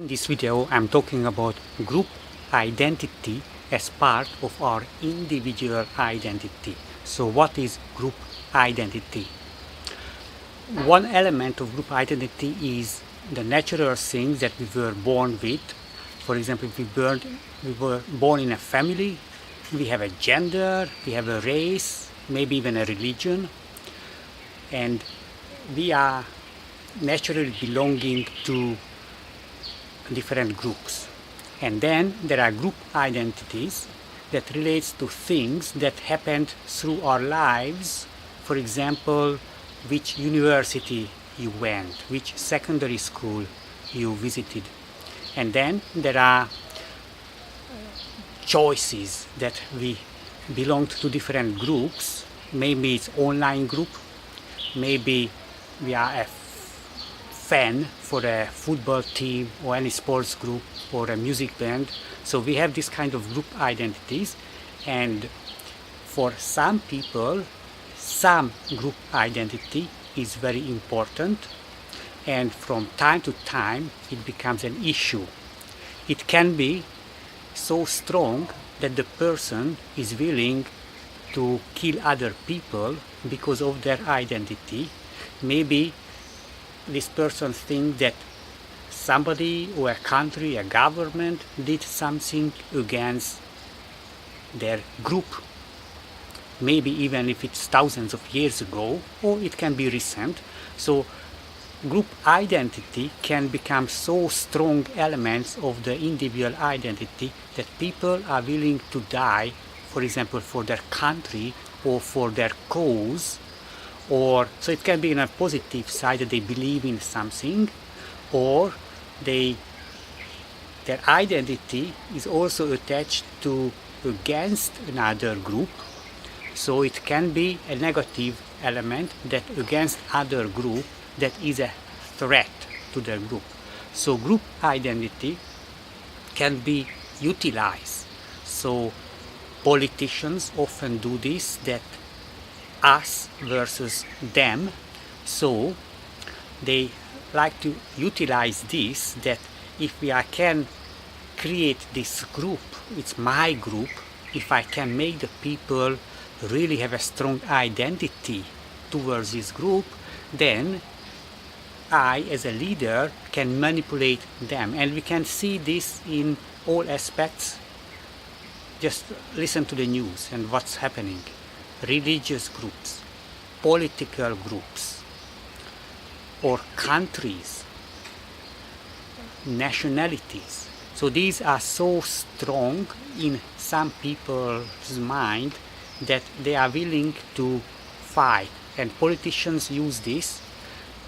In this video, I'm talking about group identity as part of our individual identity. So what is group identity? One element of group identity is the natural things that we were born with. For example, if we were born in a family, we have a gender, we have a race, maybe even a religion, and we are naturally belonging to different groups. And then there are group identities that relates to things that happened through our lives. For example, which university you went, which secondary school you visited. And then there are choices that we belong to different groups. Maybe it's online group, maybe we are a fan for a football team or any sports group or a music band. So we have this kind of group identities, and for some people some group identity is very important, and from time to time it becomes an issue. It can be so strong that the person is willing to kill other people because of their identity. Maybe this person thinks that somebody or a country, a government did something against their group. Maybe even if it's thousands of years ago, or it can be recent. So group identity can become so strong elements of the individual identity that people are willing to die, for example, for their country or for their cause. Or so it can be in a positive side that they believe in something, or their identity is also attached to against another group. So it can be a negative element that against other group that is a threat to their group. So group identity can be utilized. So politicians often do this, that us versus them. So they like to utilize this, that if I can create this group, it's my group, if I can make the people really have a strong identity towards this group, then I as a leader can manipulate them. And we can see this in all aspects. Just listen to the news and what's happening. Religious groups, political groups, or countries, nationalities. So these are so strong in some people's mind that they are willing to fight, and politicians use this.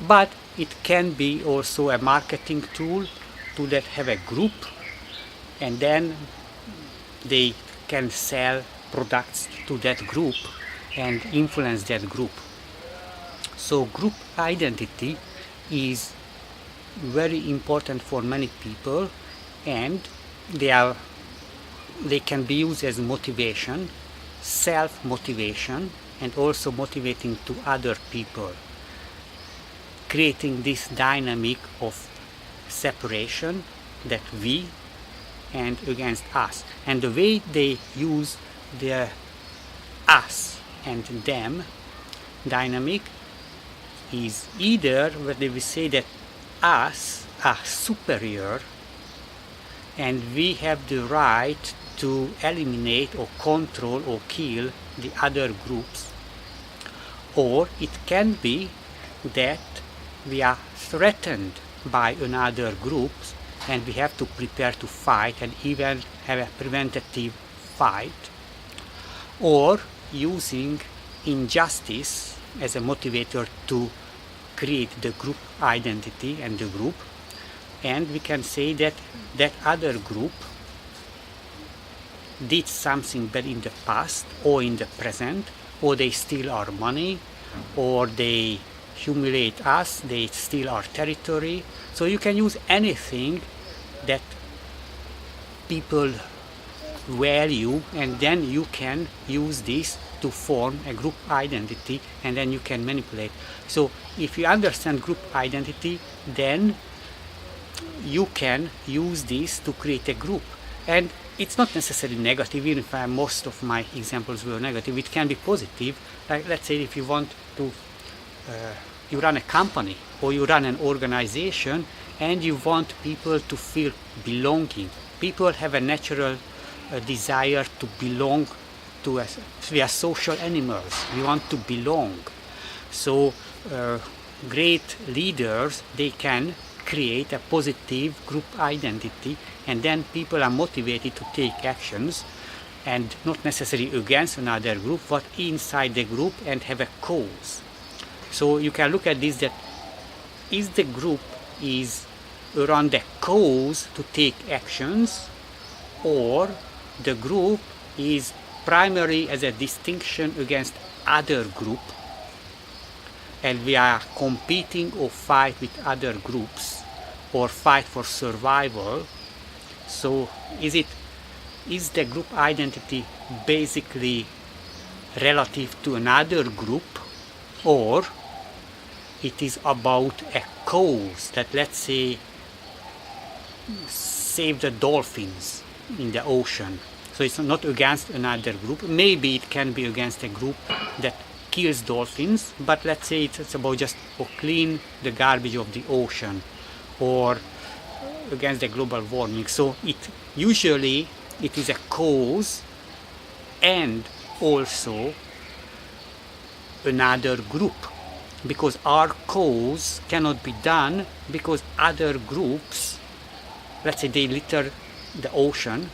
But it can be also a marketing tool to that have a group, and then they can sell products to that group and influence that group. So group identity is very important for many people, and they can be used as motivation, self-motivation, and also motivating to other people, creating this dynamic of separation, that we and against us. And the way they use the us and them dynamic is either where they will say that us are superior and we have the right to eliminate or control or kill the other groups, or it can be that we are threatened by another group and we have to prepare to fight and even have a preventative fight, or using injustice as a motivator to create the group identity and the group. And we can say that that other group did something bad in the past or in the present, or they steal our money, or they humiliate us, they steal our territory. So you can use anything that people value, and then you can use this to form a group identity, and then you can manipulate. So if you understand group identity, then you can use this to create a group. And it's not necessarily negative, even if most of my examples were negative. It can be positive. Like, let's say if you want to, you run a company or you run an organization and you want people to feel belonging. People have a natural desire to belong to us. We are social animals. We want to belong. So great leaders, they can create a positive group identity, and then people are motivated to take actions, and not necessarily against another group, but inside the group and have a cause. So you can look at this, that is the group is around the cause to take actions, or the group is primarily as a distinction against other group, and we are competing or fight with other groups or fight for survival. So is the group identity basically relative to another group, or it is about a cause that, let's say, save the dolphins in the ocean? So it's not against another group. Maybe it can be against a group that kills dolphins, but let's say it's about just to clean the garbage of the ocean, or against the global warming. So usually it is a cause and also another group, because our cause cannot be done because other groups, let's say, they litter the ocean,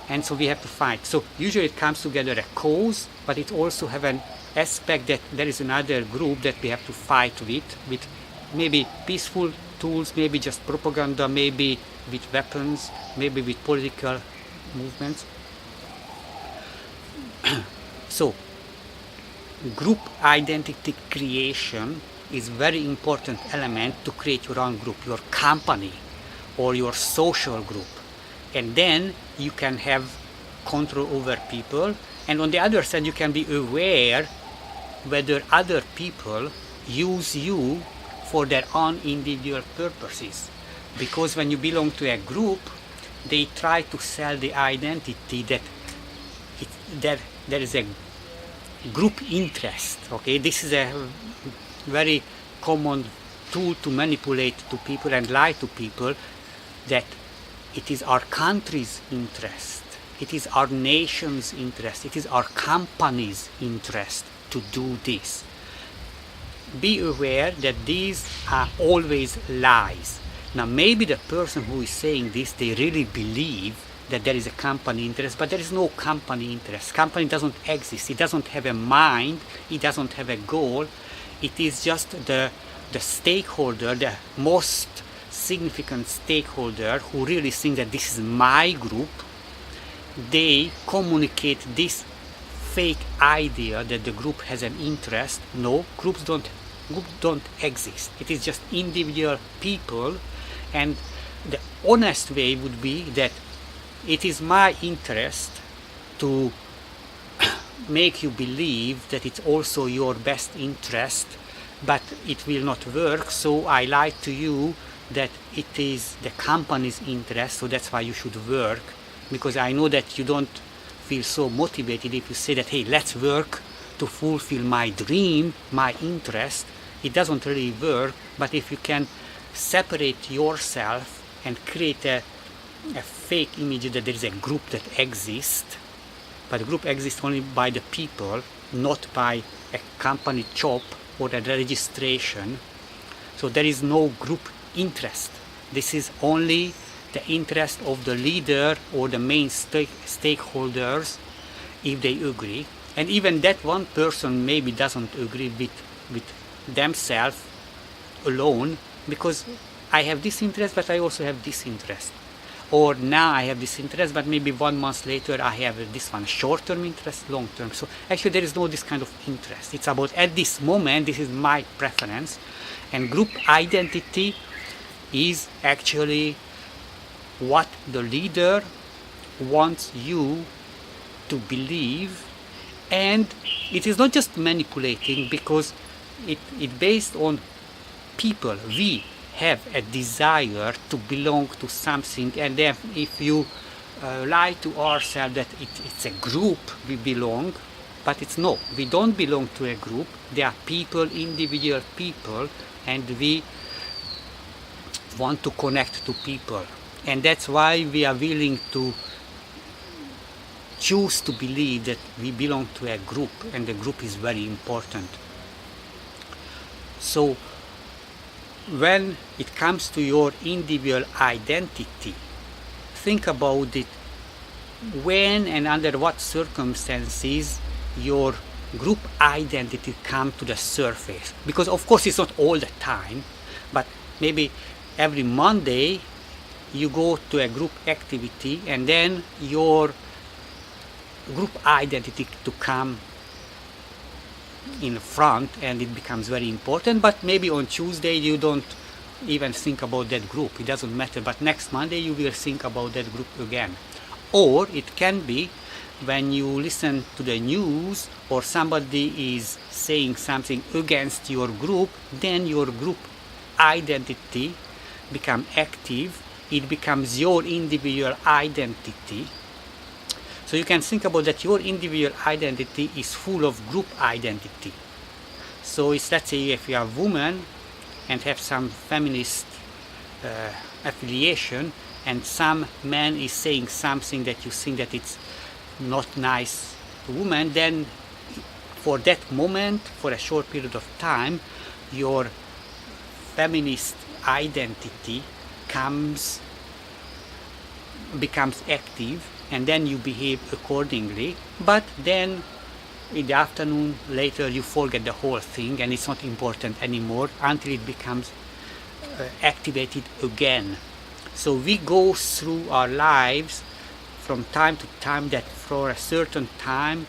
and so we have to fight. So usually it comes together a cause, but it also have an aspect that there is another group that we have to fight with maybe peaceful tools, maybe just propaganda, maybe with weapons, maybe with political movements. So group identity creation is very important element to create your own group, your company or your social group, and then you can have control over people. And on the other side, you can be aware whether other people use you for their own individual purposes. Because when you belong to a group, they try to sell the identity that there is a group interest. Okay, this is a very common tool to manipulate to people and lie to people, that it is our country's interest, it is our nation's interest, it is our company's interest to do this. Be aware that these are always lies. Now maybe the person who is saying this, they really believe that there is a company interest, but there is no company interest. Company doesn't exist. It doesn't have a mind. It doesn't have a goal. It is just the stakeholder, the most significant stakeholder, who really think that this is my group. They communicate this fake idea that the group has an interest. No, groups don't exist. It is just individual people, and the honest way would be that it is my interest to make you believe that it's also your best interest, but it will not work, so I lie to you that it is the company's interest, so that's why you should work, because I know that you don't feel so motivated if you say that, hey, let's work to fulfill my dream, my interest. It doesn't really work. But if you can separate yourself and create a fake image that there is a group that exists, but the group exists only by the people, not by a company shop or a registration. So there is no group interest. This is only the interest of the leader or the main stakeholders, if they agree. And even that one person maybe doesn't agree with themselves alone, because I have this interest, but I also have this interest. Or now I have this interest, but maybe 1 month later I have this one, short-term interest, long-term. So actually there is no this kind of interest. It's about, at this moment, this is my preference. And group identity is actually what the leader wants you to believe. And it is not just manipulating, because it based on people. We have a desire to belong to something, and then if you lie to ourselves that it's a group we belong, but it's no, we don't belong to a group. There are people, individual people, and we want to connect to people, and that's why we are willing to choose to believe that we belong to a group, and the group is very important. So when it comes to your individual identity, think about it. When and under what circumstances your group identity come to the surface? Because of course it's not all the time, but maybe every Monday you go to a group activity, and then your group identity to come in front, and it becomes very important. But maybe on Tuesday you don't even think about that group, it doesn't matter, but next Monday you will think about that group again. Or it can be when you listen to the news or somebody is saying something against your group, then your group identity becomes active, it becomes your individual identity. So you can think about that your individual identity is full of group identity. So it's, let's say if you are a woman and have some feminist affiliation, and some man is saying something that you think that it's not nice to women, then for that moment, for a short period of time, your feminist identity becomes active, and then you behave accordingly. But then in the afternoon later you forget the whole thing, and it's not important anymore until it becomes activated again. So we go through our lives from time to time that for a certain time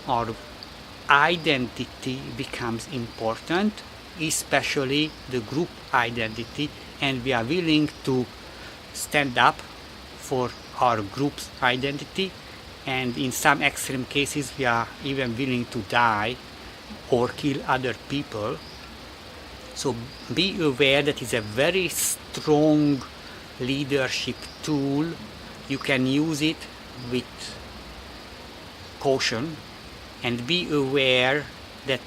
our identity becomes important, especially the group identity, and we are willing to stand up for our group's identity, and in some extreme cases we are even willing to die or kill other people. So be aware that it's a very strong leadership tool. You can use it with caution, and be aware that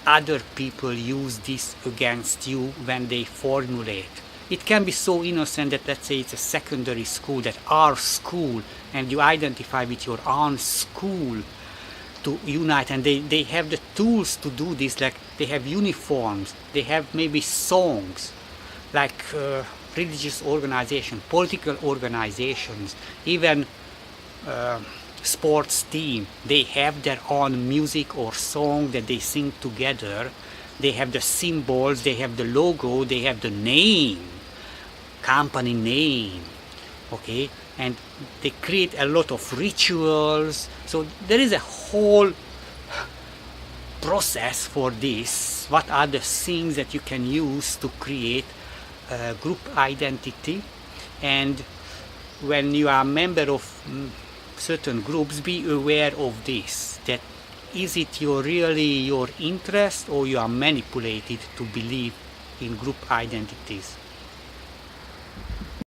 other people use this against you when they formulate. It can be so innocent that, let's say it's a secondary school, that our school, and you identify with your own school to unite, and they have the tools to do this, like they have uniforms, they have maybe songs, like religious organizations, political organizations, even sports team, they have their own music or song that they sing together. They have the symbols, they have the logo, they have the name, company name, okay, and they create a lot of rituals. So there is a whole process for this. What are the things that you can use to create group identity? And when you are a member of certain groups, be aware of this, that is it really your interest, or you are manipulated to believe in group identities.